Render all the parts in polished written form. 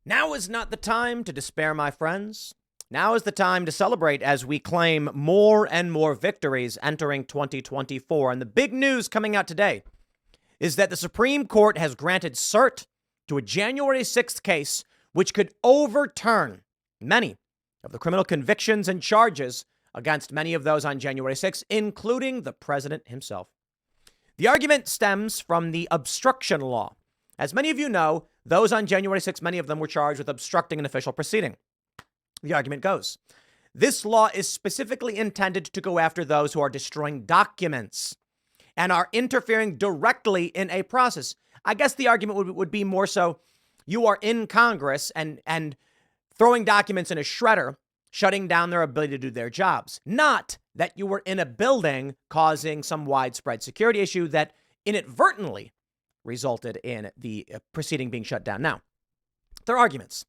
Now is not the time to despair, my friends. Now is the time to celebrate as we claim more and more victories entering 2024. And the big news coming out today is that the Supreme Court has granted CERT to a January 6th case, which could overturn many of the criminal convictions and charges against many of those on January 6th, including the president himself. The argument stems from the obstruction law. As many of you know, those on January 6th, many of them were charged with obstructing an official proceeding. The argument goes, this law is specifically intended to go after those who are destroying documents and are interfering directly in a process. I guess the argument would be more so you are in Congress and throwing documents in a shredder, shutting down their ability to do their jobs. Not that you were in a building causing some widespread security issue that inadvertently resulted in the proceeding being shut down. Now, their arguments.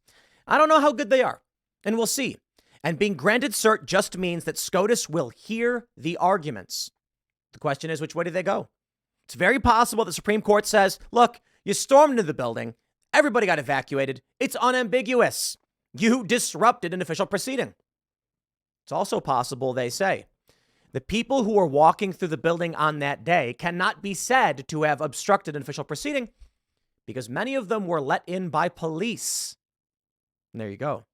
I don't know how good they are, and we'll see. And being granted cert just means that SCOTUS will hear the arguments. The question is, which way do they go? It's very possible the Supreme Court says, look, you stormed into the building. Everybody got evacuated. It's unambiguous. You disrupted an official proceeding. It's also possible, they say, the people who were walking through the building on that day cannot be said to have obstructed an official proceeding because many of them were let in by police. And there you go.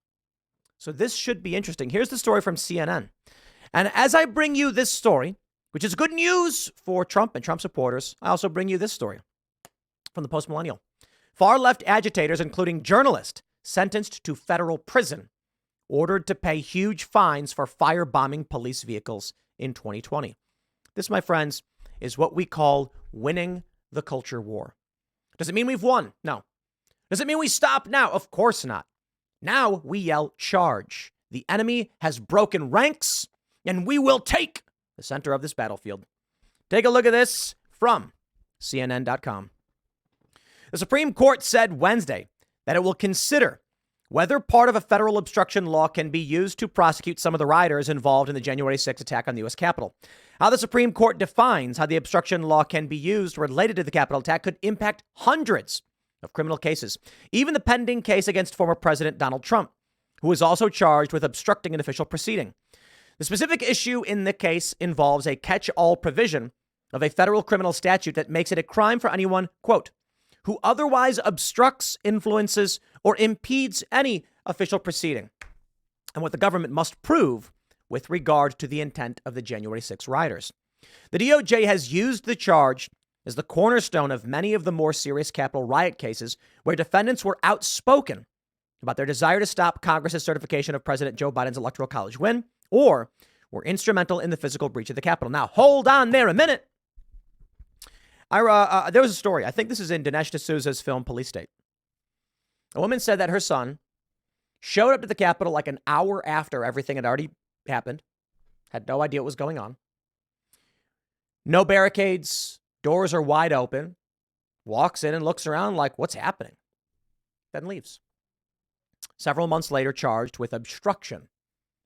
So this should be interesting. Here's the story from CNN. And as I bring you this story, which is good news for Trump and Trump supporters, I also bring you this story from the Post-Millennial. Far-left agitators, including journalists, sentenced to federal prison, ordered to pay huge fines for firebombing police vehicles in 2020. This, my friends, is what we call winning the culture war. Does it mean we've won? No. Does it mean we stop now? Of course not. Now we yell charge. The enemy has broken ranks, and we will take the center of this battlefield. Take a look at this from CNN.com. The Supreme Court said Wednesday that it will consider whether part of a federal obstruction law can be used to prosecute some of the rioters involved in the January 6th attack on the U.S. Capitol. How the Supreme Court defines how the obstruction law can be used related to the Capitol attack could impact hundreds of criminal cases, even the pending case against former President Donald Trump, who is also charged with obstructing an official proceeding. The specific issue in the case involves a catch-all provision of a federal criminal statute that makes it a crime for anyone, quote, who otherwise obstructs, influences, or impedes any official proceeding, and what the government must prove with regard to the intent of the January 6 rioters. The DOJ has used the charge as the cornerstone of many of the more serious Capitol riot cases where defendants were outspoken about their desire to stop Congress's certification of President Joe Biden's Electoral College win, or were instrumental in the physical breach of the Capitol. Now, hold on there a minute. There was a story. I think this is in Dinesh D'Souza's film Police State. A woman said that her son showed up to the Capitol like an hour after everything had already happened, had no idea what was going on. No barricades, doors are wide open, walks in and looks around like, what's happening? Then leaves. Several months later, charged with obstruction.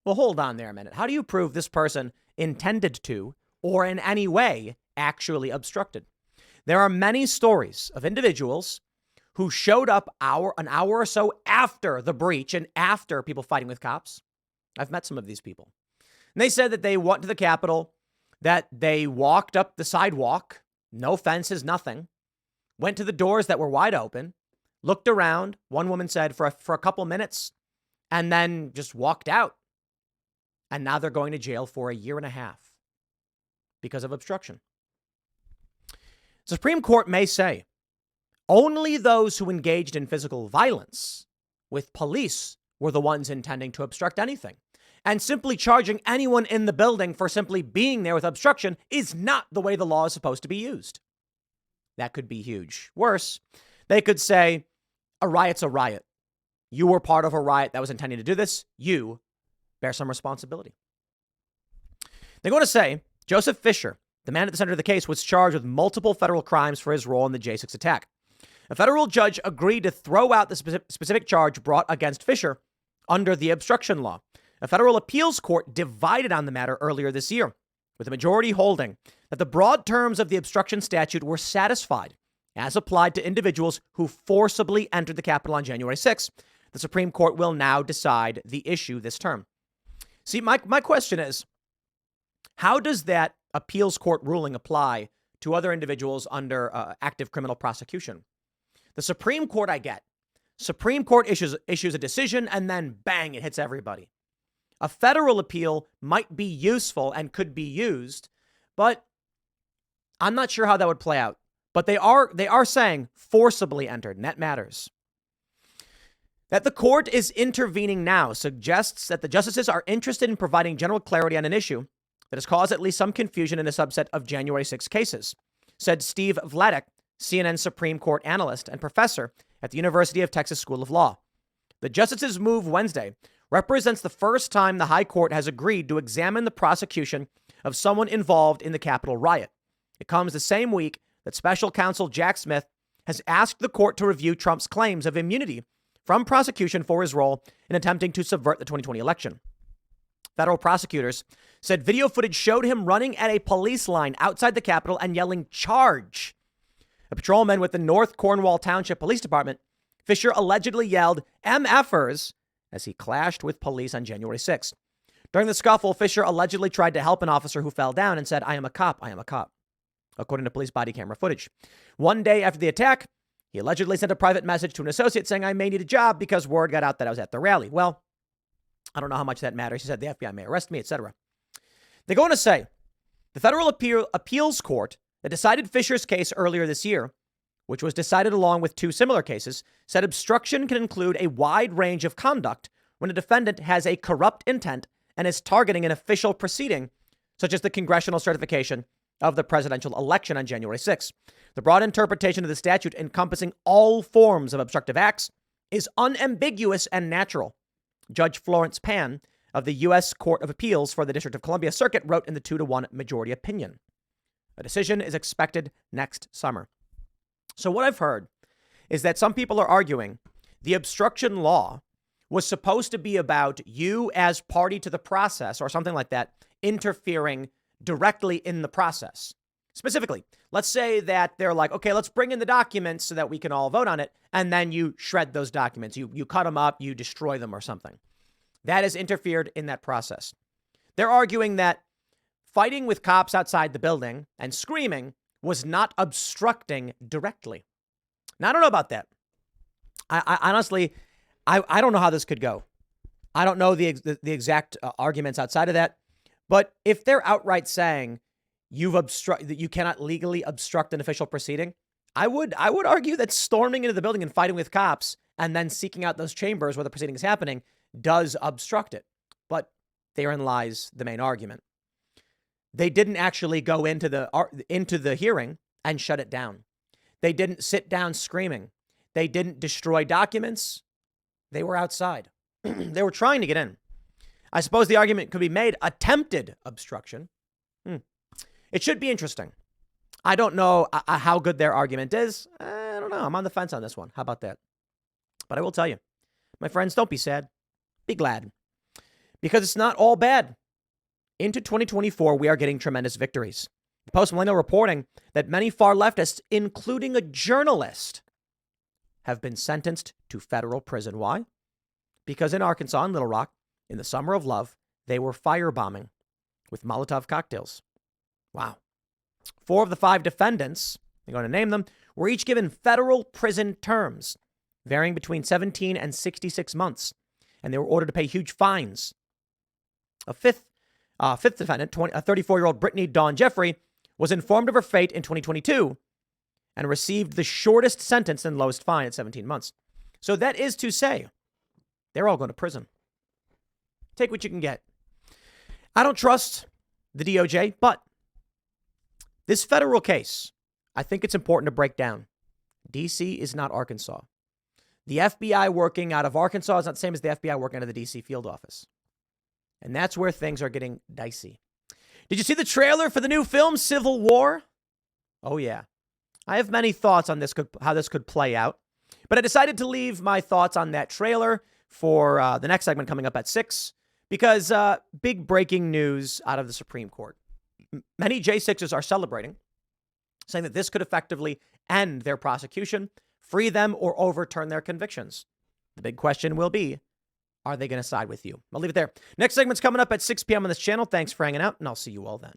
Well, hold on there a minute. How do you prove this person intended to, or in any way, actually obstructed? There are many stories of individuals who showed up an hour or so after the breach and after people fighting with cops. I've met some of these people. And they said that they went to the Capitol, that they walked up the sidewalk, no fences, nothing, went to the doors that were wide open, looked around, one woman said, for a couple minutes, and then just walked out. And now they're going to jail for a year and a half because of obstruction. Supreme Court may say only those who engaged in physical violence with police were the ones intending to obstruct anything. And simply charging anyone in the building for simply being there with obstruction is not the way the law is supposed to be used. That could be huge. Worse, they could say a riot's a riot. You were part of a riot that was intending to do this. You bear some responsibility. They're going to say Joseph Fisher, the man at the center of the case, was charged with multiple federal crimes for his role in the J6 attack. A federal judge agreed to throw out the specific charge brought against Fisher under the obstruction law. A federal appeals court divided on the matter earlier this year, with a majority holding that the broad terms of the obstruction statute were satisfied as applied to individuals who forcibly entered the Capitol on January 6. The Supreme Court will now decide the issue this term. See, my question is, how does that appeals court ruling apply to other individuals under active criminal prosecution? The Supreme Court, I get. Supreme Court issues a decision and then bang, it hits everybody. A federal appeal might be useful and could be used, but I'm not sure how that would play out. But they are saying forcibly entered, and that matters. That the court is intervening now suggests that the justices are interested in providing general clarity on an issue that has caused at least some confusion in a subset of January 6 cases, said Steve Vladek, CNN Supreme Court analyst and professor at the University of Texas School of Law. The justices' move Wednesday represents the first time the High Court has agreed to examine the prosecution of someone involved in the Capitol riot. It comes the same week that special counsel Jack Smith has asked the court to review Trump's claims of immunity from prosecution for his role in attempting to subvert the 2020 election. Federal prosecutors said video footage showed him running at a police line outside the Capitol and yelling, "Charge!" A patrolman with the North Cornwall Township Police Department, Fisher allegedly yelled MFers as he clashed with police on January 6th. During the scuffle, Fisher allegedly tried to help an officer who fell down and said, "I am a cop, I am a cop," according to police body camera footage. One day after the attack, he allegedly sent a private message to an associate saying, "I may need a job," because word got out that I was at the rally. Well, I don't know how much that matters. He said the FBI may arrest me, etc. They go on to say the federal appeals court that decided Fisher's case earlier this year, which was decided along with two similar cases, said obstruction can include a wide range of conduct when a defendant has a corrupt intent and is targeting an official proceeding, such as the congressional certification of the presidential election on January 6th. The broad interpretation of the statute encompassing all forms of obstructive acts is unambiguous and natural. Judge Florence Pan of the U.S. Court of Appeals for the District of Columbia Circuit wrote in the 2-1 majority opinion. A decision is expected next summer. So what I've heard is that some people are arguing the obstruction law was supposed to be about you as party to the process or something like that, interfering directly in the process. Specifically, let's say that they're like, okay, let's bring in the documents so that we can all vote on it. And then you shred those documents. You cut them up, you destroy them or something. That has interfered in that process. They're arguing that fighting with cops outside the building and screaming was not obstructing directly. Now, I don't know about that. I honestly, I don't know how this could go. I don't know the exact arguments outside of that. But if they're outright saying that you cannot legally obstruct an official proceeding, I would argue that storming into the building and fighting with cops and then seeking out those chambers where the proceeding is happening does obstruct it. But therein lies the main argument. They didn't actually go into the hearing and shut it down. They didn't sit down screaming. They didn't destroy documents. They were outside. They were trying to get in. I suppose the argument could be made attempted obstruction. It should be interesting. I don't know how good their argument is. I don't know. I'm on the fence on this one. How about that? But I will tell you, my friends, don't be sad. Be glad. Because it's not all bad. Into 2024, we are getting tremendous victories. The Post-Millennial reporting that many far leftists, including a journalist, have been sentenced to federal prison. Why? Because in Arkansas and Little Rock, in the summer of love, they were firebombing with Molotov cocktails. Wow. 4 of the 5 defendants, I'm going to name them, were each given federal prison terms, varying between 17 and 66 months. And they were ordered to pay huge fines. A fifth defendant, a 34-year-old Brittany Dawn Jeffrey, was informed of her fate in 2022 and received the shortest sentence and lowest fine at 17 months. So that is to say, they're all going to prison. Take what you can get. I don't trust the DOJ, but this federal case, I think it's important to break down. D.C. is not Arkansas. The FBI working out of Arkansas is not the same as the FBI working out of the D.C. field office. And that's where things are getting dicey. Did you see the trailer for the new film, Civil War? Oh, yeah. I have many thoughts on this, how this could play out. But I decided to leave my thoughts on that trailer for the next segment coming up at 6, because big breaking news out of the Supreme Court. Many J6s are celebrating, saying that this could effectively end their prosecution, free them, or overturn their convictions. The big question will be, are they going to side with you? I'll leave it there. Next segment's coming up at 6 p.m. on this channel. Thanks for hanging out, and I'll see you all then.